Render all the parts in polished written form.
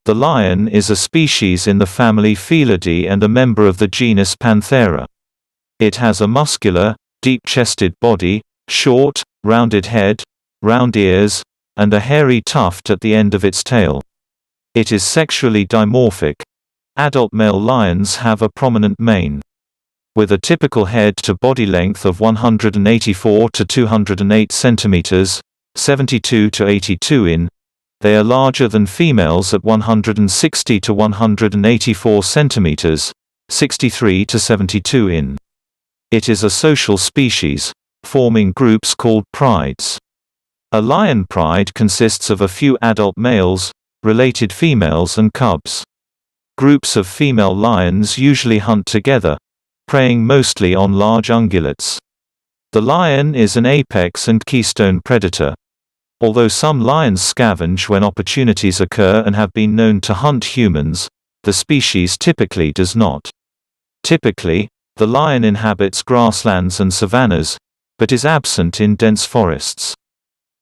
The lion is a species in the family Felidae and a member of the genus Panthera. It has a muscular, deep-chested body, short, rounded head, round ears, and a hairy tuft at the end of its tail. It is sexually dimorphic. Adult male lions have a prominent mane. With a typical head-to-body length of 184 to 208 centimeters, 72 to 82 in, they are larger than females at 160 to 184 centimeters, 63 to 72 in. It is a social species, forming groups called prides. A lion pride consists of a few adult males, related females and cubs. Groups of female lions usually hunt together, preying mostly on large ungulates. The lion is an apex and keystone predator. Although some lions scavenge when opportunities occur and have been known to hunt humans, the species typically does not. Typically, the lion inhabits grasslands and savannas, but is absent in dense forests.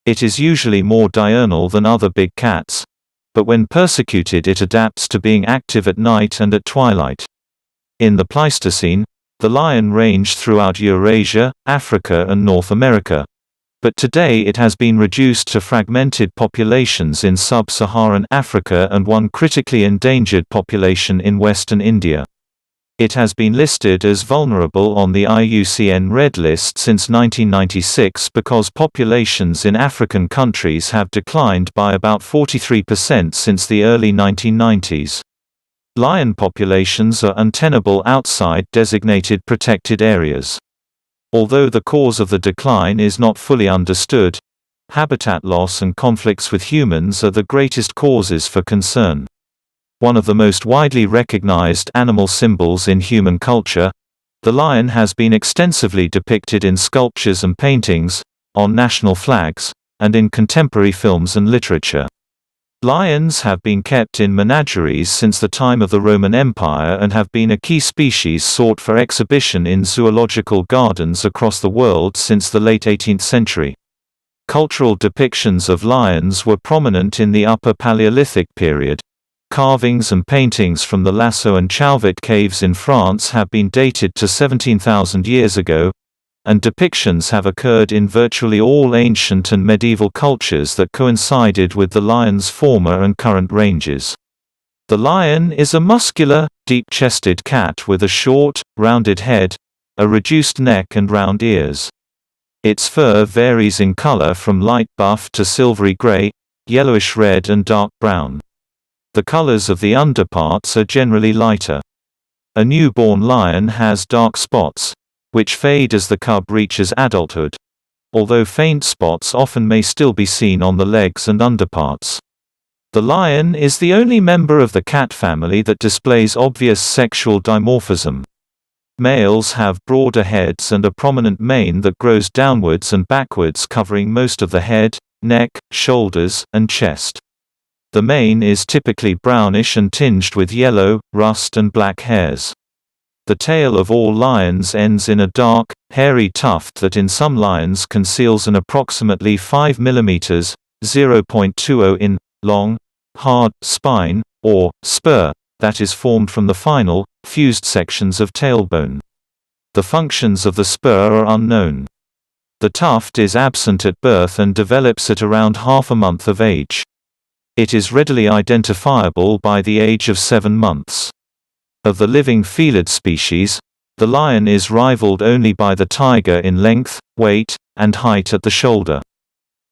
It is usually more diurnal than other big cats, but when persecuted it adapts to being active at night and at twilight. In the Pleistocene, the lion ranged throughout Eurasia, Africa and North America, but today it has been reduced to fragmented populations in sub-Saharan Africa and one critically endangered population in western India. It has been listed as vulnerable on the IUCN Red List since 1996 because populations in African countries have declined by about 43% since the early 1990s. Lion populations are untenable outside designated protected areas. Although the cause of the decline is not fully understood, habitat loss and conflicts with humans are the greatest causes for concern. One of the most widely recognized animal symbols in human culture, the lion has been extensively depicted in sculptures and paintings, on national flags, and in contemporary films and literature. Lions have been kept in menageries since the time of the Roman Empire and have been a key species sought for exhibition in zoological gardens across the world since the late 18th century. Cultural depictions of lions were prominent in the Upper Paleolithic period. Carvings and paintings from the Lascaux and Chauvet caves in France have been dated to 17,000 years ago, and depictions have occurred in virtually all ancient and medieval cultures that coincided with the lion's former and current ranges. The lion is a muscular, deep-chested cat with a short, rounded head, a reduced neck and round ears. Its fur varies in color from light buff to silvery gray, yellowish red and dark brown. The colors of the underparts are generally lighter. A newborn lion has dark spots, which fade as the cub reaches adulthood, although faint spots often may still be seen on the legs and underparts. The lion is the only member of the cat family that displays obvious sexual dimorphism. Males have broader heads and a prominent mane that grows downwards and backwards covering most of the head, neck, shoulders, and chest. The mane is typically brownish and tinged with yellow, rust and black hairs. The tail of all lions ends in a dark, hairy tuft that in some lions conceals an approximately 5 mm (0.20 in) long, hard spine, or spur, that is formed from the final, fused sections of tailbone. The functions of the spur are unknown. The tuft is absent at birth and develops at around half a month of age. It is readily identifiable by the age of 7 months. Of the living felid species, the lion is rivaled only by the tiger in length, weight, and height at the shoulder.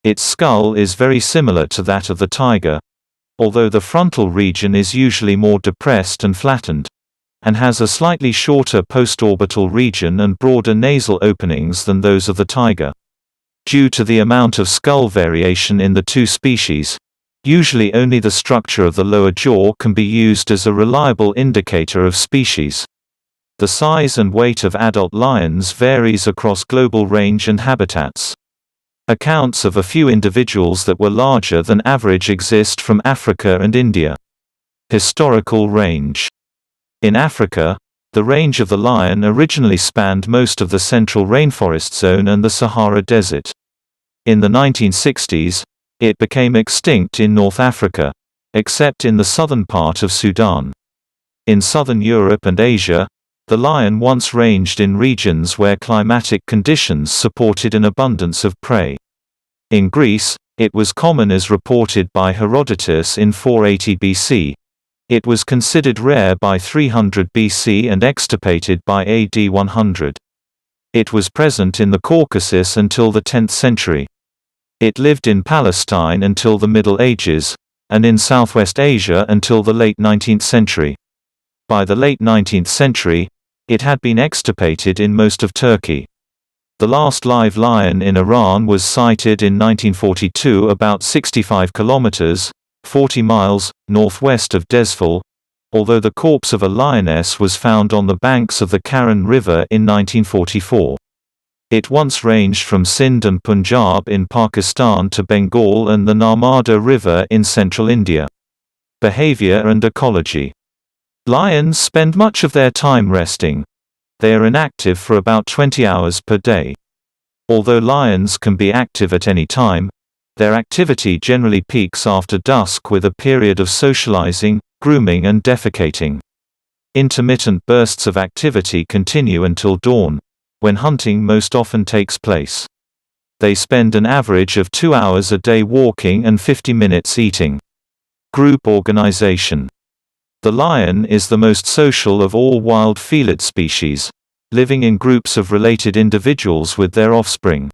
Its skull is very similar to that of the tiger, although the frontal region is usually more depressed and flattened, and has a slightly shorter postorbital region and broader nasal openings than those of the tiger. Due to the amount of skull variation in the two species, usually only the structure of the lower jaw can be used as a reliable indicator of species. The size and weight of adult lions varies across global range and habitats. Accounts of a few individuals that were larger than average exist from Africa and India. Historical range. In Africa, the range of the lion originally spanned most of the central rainforest zone and the Sahara Desert. In the 1960s, it became extinct in North Africa, except in the southern part of Sudan. In southern Europe and Asia, the lion once ranged in regions where climatic conditions supported an abundance of prey. In Greece, it was common as reported by Herodotus in 480 BC. It was considered rare by 300 BC and extirpated by AD 100. It was present in the Caucasus until the 10th century. It lived in Palestine until the Middle Ages, and in Southwest Asia until the late 19th century. By the late 19th century, it had been extirpated in most of Turkey. The last live lion in Iran was sighted in 1942 about 65 kilometers, 40 miles, northwest of Desful, although the corpse of a lioness was found on the banks of the Karan River in 1944. It once ranged from Sindh and Punjab in Pakistan to Bengal and the Narmada River in central India. Behavior and ecology. Lions spend much of their time resting. They are inactive for about 20 hours per day. Although lions can be active at any time, their activity generally peaks after dusk with a period of socializing, grooming and defecating. Intermittent bursts of activity continue until dawn, when hunting most often takes place. They spend an average of 2 hours a day walking and 50 minutes eating. Group organization. The lion is the most social of all wild felid species, living in groups of related individuals with their offspring.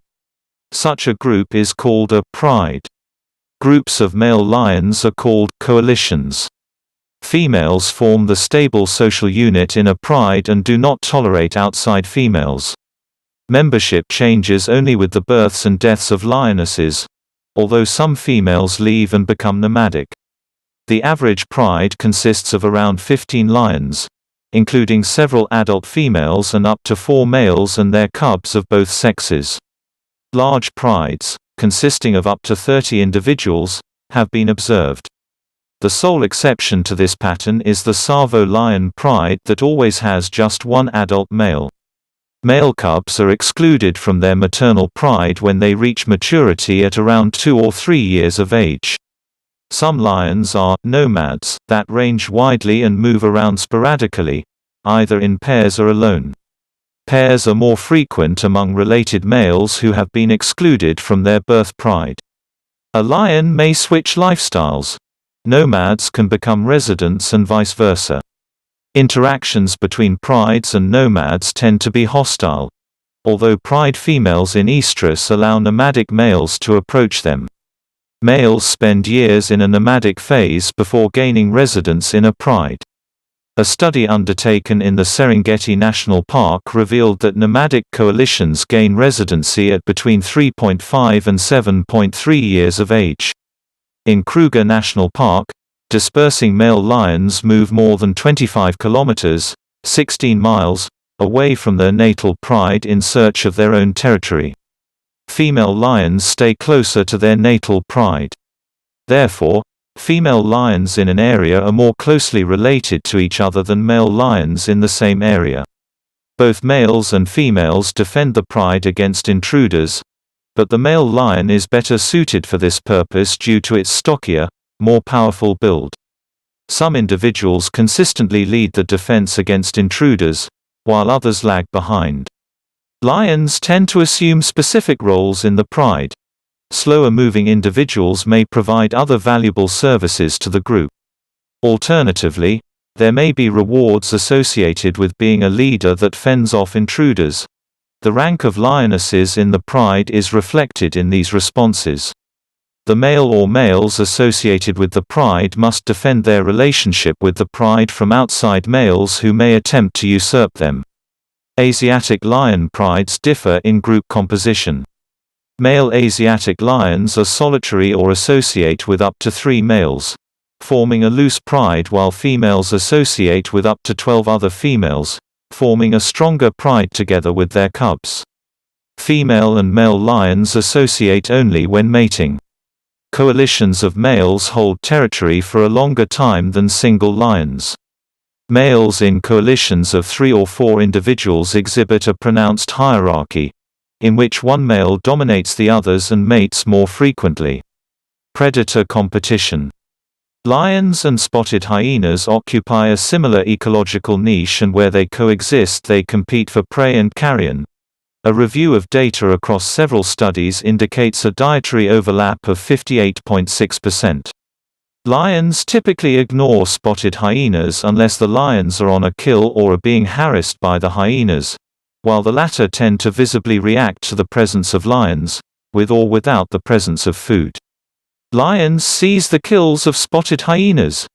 Such a group is called a pride. Groups of male lions are called coalitions. Females form the stable social unit in a pride and do not tolerate outside females. Membership changes only with the births and deaths of lionesses, although some females leave and become nomadic. The average pride consists of around 15 lions, including several adult females and up to 4 males and their cubs of both sexes. Large prides, consisting of up to 30 individuals, have been observed. The sole exception to this pattern is the Savo lion pride that always has just one adult male. Male cubs are excluded from their maternal pride when they reach maturity at around 2 or 3 years of age. Some lions are nomads that range widely and move around sporadically, either in pairs or alone. Pairs are more frequent among related males who have been excluded from their birth pride. A lion may switch lifestyles. Nomads can become residents and vice versa. Interactions between prides and nomads tend to be hostile, although pride females in estrus allow nomadic males to approach them. Males spend years in a nomadic phase before gaining residence in a pride. A study undertaken in the Serengeti National Park revealed that nomadic coalitions gain residency at between 3.5 and 7.3 years of age. In Kruger National Park, dispersing male lions move more than 25 kilometers, 16 miles, away from their natal pride in search of their own territory. Female lions stay closer to their natal pride. Therefore, female lions in an area are more closely related to each other than male lions in the same area. Both males and females defend the pride against intruders, but the male lion is better suited for this purpose due to its stockier, more powerful build. Some individuals consistently lead the defense against intruders, while others lag behind. Lions tend to assume specific roles in the pride. Slower-moving individuals may provide other valuable services to the group. Alternatively, there may be rewards associated with being a leader that fends off intruders. The rank of lionesses in the pride is reflected in these responses. The male or males associated with the pride must defend their relationship with the pride from outside males who may attempt to usurp them. Asiatic lion prides differ in group composition. Male Asiatic lions are solitary or associate with up to 3 males, forming a loose pride, while females associate with up to 12 other females, forming a stronger pride together with their cubs. Female and male lions associate only when mating. Coalitions of males hold territory for a longer time than single lions. Males in coalitions of 3 or 4 individuals exhibit a pronounced hierarchy, in which one male dominates the others and mates more frequently. Predator competition. Lions and spotted hyenas occupy a similar ecological niche, and where they coexist they compete for prey and carrion. A review of data across several studies indicates a dietary overlap of 58.6%. Lions typically ignore spotted hyenas unless the lions are on a kill or are being harassed by the hyenas, while the latter tend to visibly react to the presence of lions, with or without the presence of food. Lions seize the kills of spotted hyenas.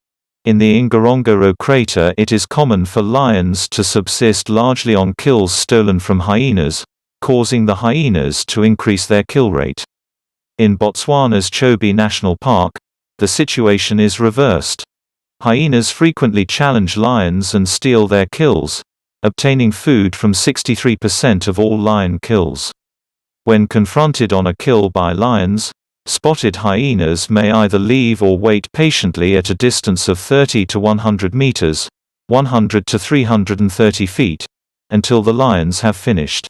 In the Ngorongoro crater it is common for lions to subsist largely on kills stolen from hyenas, causing the hyenas to increase their kill rate. In Botswana's Chobe National Park, the situation is reversed. Hyenas frequently challenge lions and steal their kills, obtaining food from 63% of all lion kills. When confronted on a kill by lions, spotted hyenas may either leave or wait patiently at a distance of 30 to 100 meters, 100 to 330 feet, until the lions have finished.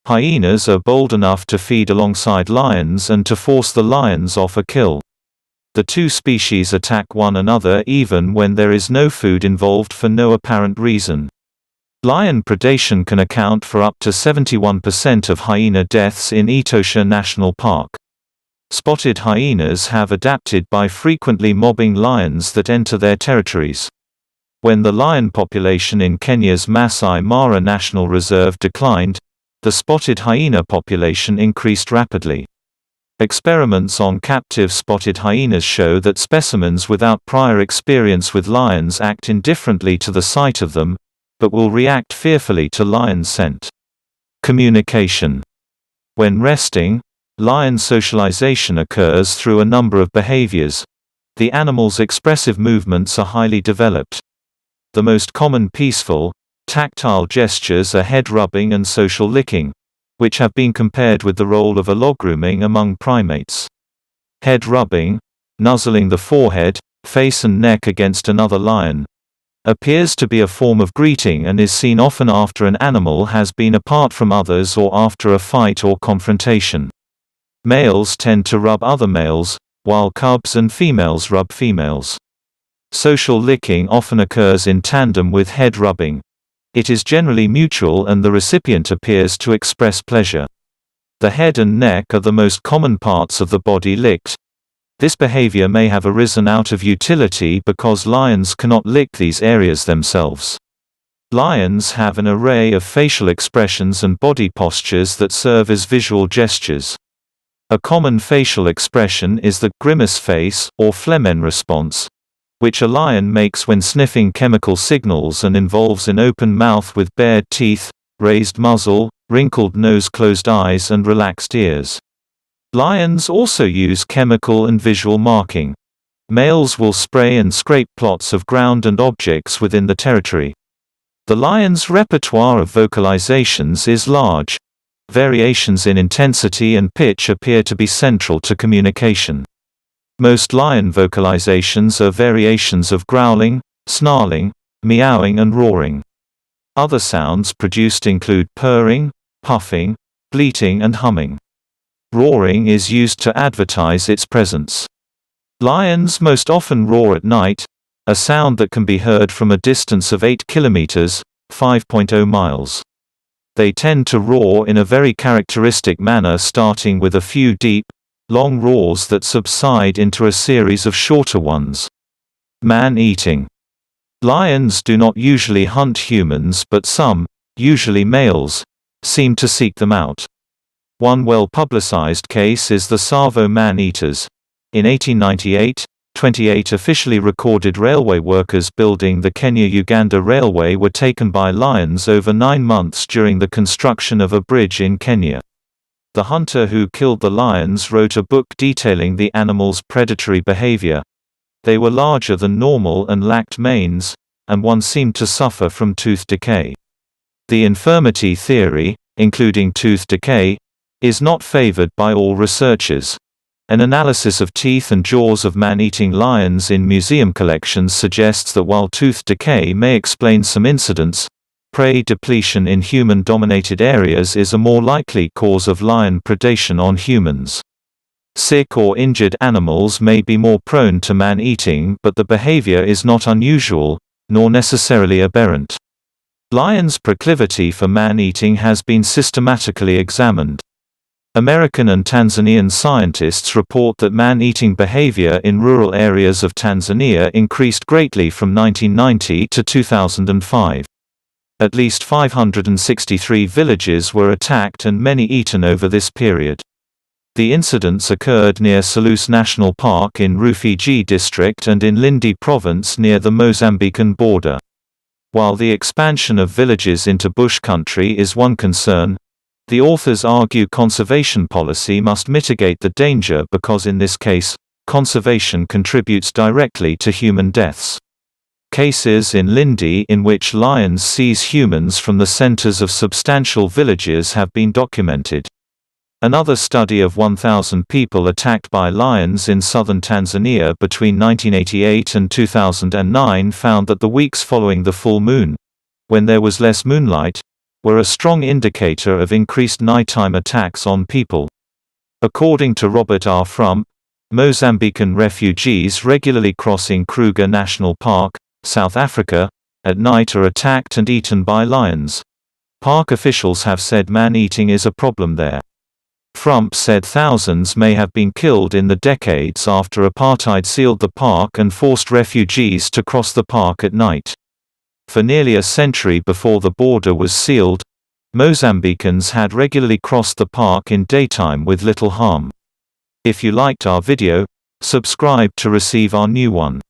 Hyenas are bold enough to feed alongside lions and to force the lions off a kill. The two species attack one another even when there is no food involved for no apparent reason. Lion predation can account for up to 71% of hyena deaths in Etosha National Park. Spotted hyenas have adapted by frequently mobbing lions that enter their territories. When the lion population in Kenya's Masai Mara National Reserve declined, the spotted hyena population increased rapidly. Experiments on captive spotted hyenas show that specimens without prior experience with lions act indifferently to the sight of them, but will react fearfully to lion scent. Communication. When resting, lion socialization occurs through a number of behaviors. The animal's expressive movements are highly developed. The most common peaceful, tactile gestures are head rubbing and social licking, which have been compared with the role of log grooming among primates. Head rubbing, nuzzling the forehead, face and neck against another lion, appears to be a form of greeting and is seen often after an animal has been apart from others or after a fight or confrontation. Males tend to rub other males, while cubs and females rub females. Social licking often occurs in tandem with head rubbing. It is generally mutual and the recipient appears to express pleasure. The head and neck are the most common parts of the body licked. This behavior may have arisen out of utility because lions cannot lick these areas themselves. Lions have an array of facial expressions and body postures that serve as visual gestures. A common facial expression is the grimace face or phlegm response, which a lion makes when sniffing chemical signals and involves an open mouth with bared teeth, raised muzzle, wrinkled nose, closed eyes and relaxed ears. Lions also use chemical and visual marking. Males will spray and scrape plots of ground and objects within the territory. The lion's repertoire of vocalizations is large. Variations in intensity and pitch appear to be central to communication. Most lion vocalizations are variations of growling, snarling, meowing and roaring. Other sounds produced include purring, puffing, bleating and humming. Roaring is used to advertise its presence. Lions most often roar at night, a sound that can be heard from a distance of 8 kilometers, 5.0 miles. They tend to roar in a very characteristic manner, starting with a few deep, long roars that subside into a series of shorter ones. Man-eating. Lions do not usually hunt humans, but some, usually males, seem to seek them out. One well-publicized case is the Tsavo man-eaters. In 1898, 28 officially recorded railway workers building the Kenya-Uganda Railway were taken by lions over 9 months during the construction of a bridge in Kenya. The hunter who killed the lions wrote a book detailing the animals' predatory behavior. They were larger than normal and lacked manes, and one seemed to suffer from tooth decay. The infirmity theory, including tooth decay, is not favored by all researchers. An analysis of teeth and jaws of man-eating lions in museum collections suggests that while tooth decay may explain some incidents, prey depletion in human-dominated areas is a more likely cause of lion predation on humans. Sick or injured animals may be more prone to man-eating, but the behavior is not unusual, nor necessarily aberrant. Lions' proclivity for man-eating has been systematically examined. American and Tanzanian scientists report that man-eating behavior in rural areas of Tanzania increased greatly from 1990 to 2005. At least 563 villages were attacked and many eaten over this period. The incidents occurred near Selous National Park in Rufiji district and in Lindi province near the Mozambican border. While the expansion of villages into bush country is one concern, the authors argue conservation policy must mitigate the danger because in this case, conservation contributes directly to human deaths. Cases in Lindi in which lions seize humans from the centers of substantial villages have been documented. Another study of 1,000 people attacked by lions in southern Tanzania between 1988 and 2009 found that the weeks following the full moon, when there was less moonlight, were a strong indicator of increased nighttime attacks on people. According to Robert R. Frump, Mozambican refugees regularly crossing Kruger National Park, South Africa, at night are attacked and eaten by lions. Park officials have said man-eating is a problem there. Frump said thousands may have been killed in the decades after apartheid sealed the park and forced refugees to cross the park at night. For nearly a century before the border was sealed, Mozambicans had regularly crossed the park in daytime with little harm. If you liked our video, subscribe to receive our new one.